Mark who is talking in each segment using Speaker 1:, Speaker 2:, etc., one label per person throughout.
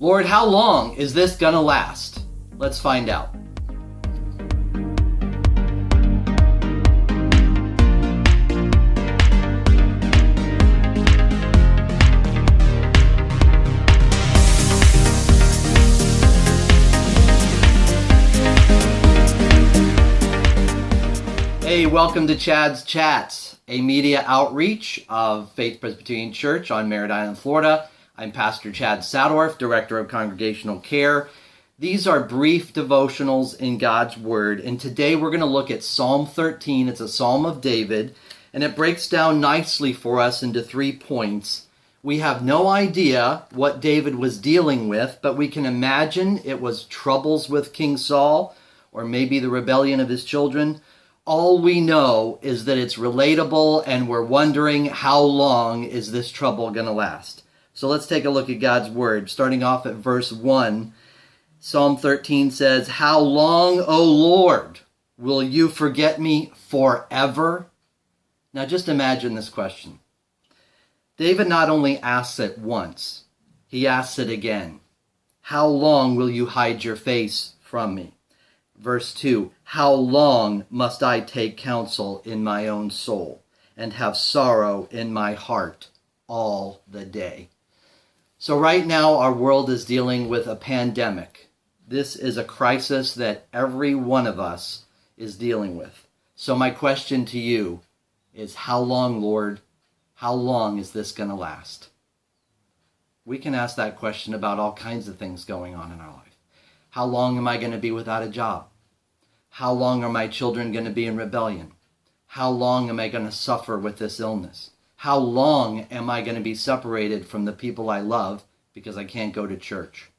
Speaker 1: Lord, how long is this going to last? Let's find out. Hey, welcome to Chad's Chats, a media outreach of Faith Presbyterian Church on Merritt Island, Florida. I'm Pastor Chad Sadorf, Director of Congregational Care. These are brief devotionals in God's Word, and today we're going to look at Psalm 13. It's a Psalm of David, and it breaks down nicely for us into 3 points. We have no idea what David was dealing with, but we can imagine it was troubles with King Saul, or maybe the rebellion of his children. All we know is that it's relatable, and we're wondering how long is this trouble going to last. So let's take a look at God's Word. Starting off at verse 1, Psalm 13 says, "How long, O Lord, will you forget me forever?" Now just imagine this question. David not only asks it once, he asks it again. How long will you hide your face from me? Verse 2, how long must I take counsel in my own soul and have sorrow in my heart all the day? So right now our world is dealing with a pandemic. This is a crisis that every one of us is dealing with. So my question to you is, how long, Lord? How long is this going to last? We can ask that question about all kinds of things going on in our life. How long am I going to be without a job? How long are my children going to be in rebellion? How long am I going to suffer with this illness? How long am I going to be separated from the people I love because I can't go to church?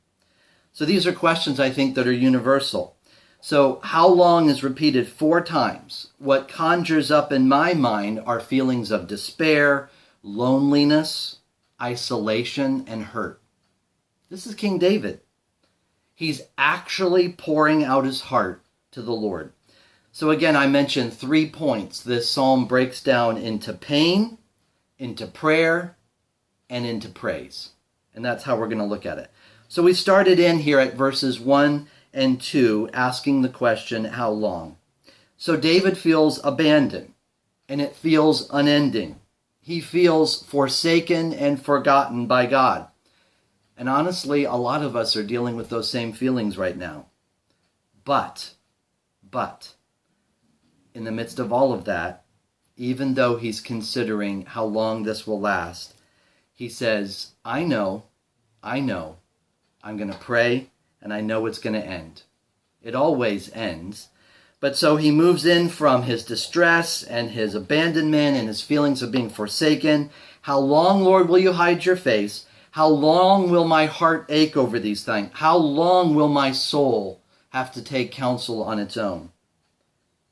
Speaker 1: So these are questions I think that are universal. So how long is repeated 4 times. What conjures up in my mind are feelings of despair, loneliness, isolation, and hurt. This is King David. He's actually pouring out his heart to the Lord. So again, I mentioned 3 points. This psalm breaks down into pain, into prayer, and into praise. And that's how we're going to look at it. So we started in here at verses 1 and 2, asking the question, how long? So David feels abandoned, and it feels unending. He feels forsaken and forgotten by God. And honestly, a lot of us are dealing with those same feelings right now. But, in the midst of all of that, even though he's considering how long this will last, he says, I know, I'm going to pray, and I know it's going to end. It always ends. But so he moves in from his distress and his abandonment and his feelings of being forsaken. How long, Lord, will you hide your face? How long will my heart ache over these things? How long will my soul have to take counsel on its own?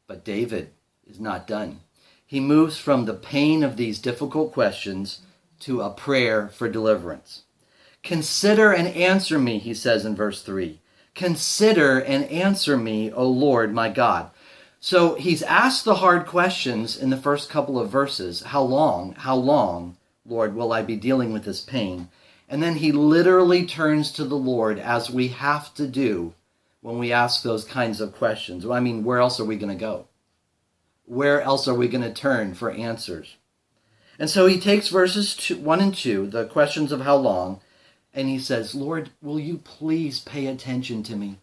Speaker 1: But David is not done. He moves from the pain of these difficult questions to a prayer for deliverance. Consider and answer me, he says in verse 3. Consider and answer me, O Lord, my God. So he's asked the hard questions in the first couple of verses. How long, Lord, will I be dealing with this pain? And then he literally turns to the Lord, as we have to do when we ask those kinds of questions. I mean, where else are we going to go? Where else are we going to turn for answers? And so he takes verses 1 and 2, the questions of how long, and he says, Lord, will you please pay attention to me?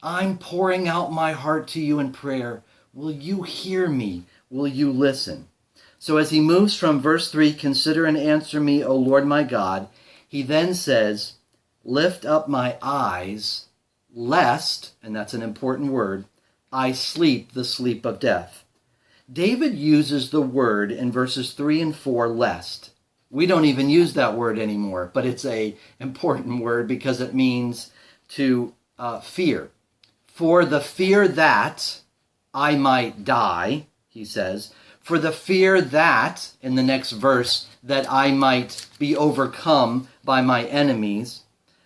Speaker 1: I'm pouring out my heart to you in prayer. Will you hear me? Will you listen? So as he moves from verse 3, consider and answer me, O Lord my God, he then says, lift up my eyes, lest, and that's an important word, I sleep the sleep of death. David uses the word in verses 3 and 4, lest. We don't even use that word anymore, but it's an important word because it means to fear. For the fear that I might die, he says, for the fear that, in the next verse, that I might be overcome by my enemies,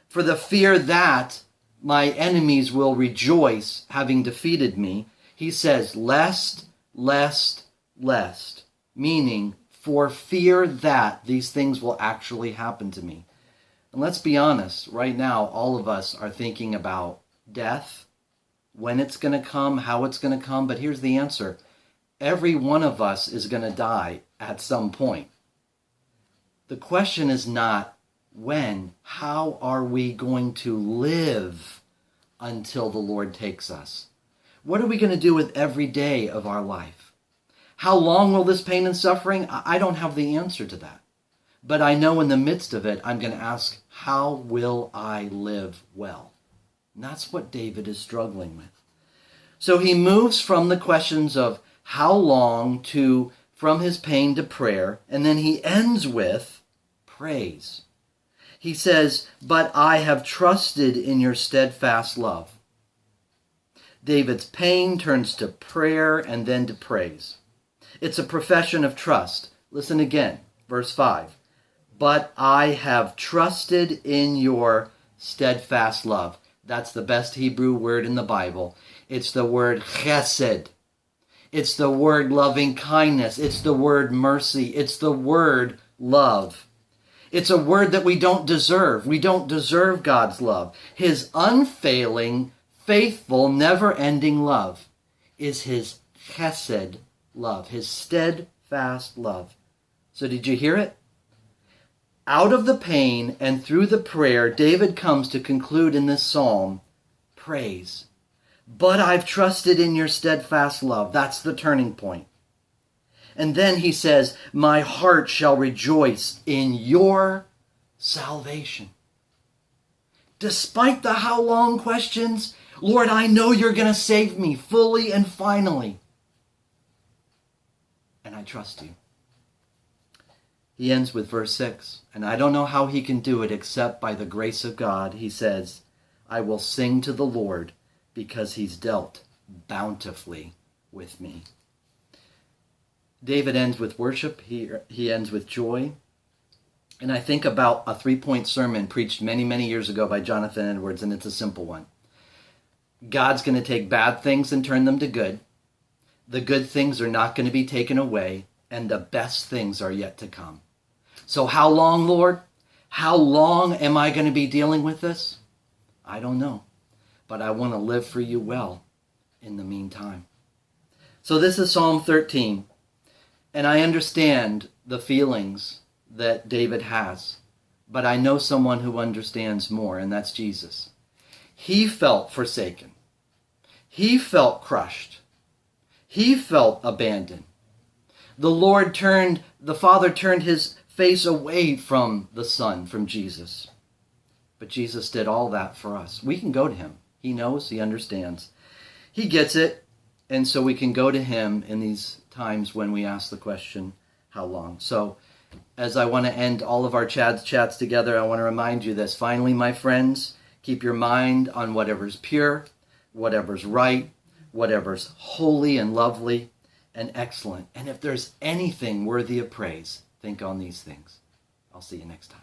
Speaker 1: for the fear that my enemies will rejoice having defeated me, he says, lest, meaning for fear that these things will actually happen to me. And let's be honest, right now, all of us are thinking about death, when it's going to come, how it's going to come. But here's the answer. Every one of us is going to die at some point. The question is not when, how are we going to live until the Lord takes us? What are we going to do with every day of our life? How long will this pain and suffering? I don't have the answer to that. But I know in the midst of it, I'm going to ask, how will I live well? And that's what David is struggling with. So he moves from the questions of how long to from his pain to prayer, and then he ends with praise. He says, but I have trusted in your steadfast love. David's pain turns to prayer and then to praise. It's a profession of trust. Listen again, verse 5. But I have trusted in your steadfast love. That's the best Hebrew word in the Bible. It's the word chesed. It's the word loving kindness. It's the word mercy. It's the word love. It's a word that we don't deserve. We don't deserve God's love. His unfailing, faithful, never-ending love is his chesed love, his steadfast love. So did you hear it? Out of the pain and through the prayer, David comes to conclude in this psalm, praise. But I've trusted in your steadfast love. That's the turning point. And then he says, my heart shall rejoice in your salvation. Despite the how long questions, Lord, I know you're going to save me fully and finally. And I trust you. He ends with verse 6. And I don't know how he can do it except by the grace of God. He says, I will sing to the Lord because he's dealt bountifully with me. David ends with worship. He ends with joy. And I think about a 3-point sermon preached many, many years ago by Jonathan Edwards, and it's a simple one. God's going to take bad things and turn them to good. The good things are not going to be taken away, and the best things are yet to come. So how long, Lord? How long am I going to be dealing with this? I don't know. But I want to live for you well in the meantime. So this is Psalm 13. And I understand the feelings that David has. But I know someone who understands more, and that's Jesus. He felt forsaken. He felt crushed. He felt abandoned. The Father turned his face away from the Son, from Jesus. But Jesus did all that for us. We can go to him. He knows, he understands. He gets it, and so we can go to him in these times when we ask the question, how long? So, as I want to end all of our chats together, I want to remind you this. Finally, my friends, keep your mind on whatever's pure, whatever's right, whatever's holy and lovely and excellent. And if there's anything worthy of praise, think on these things. I'll see you next time.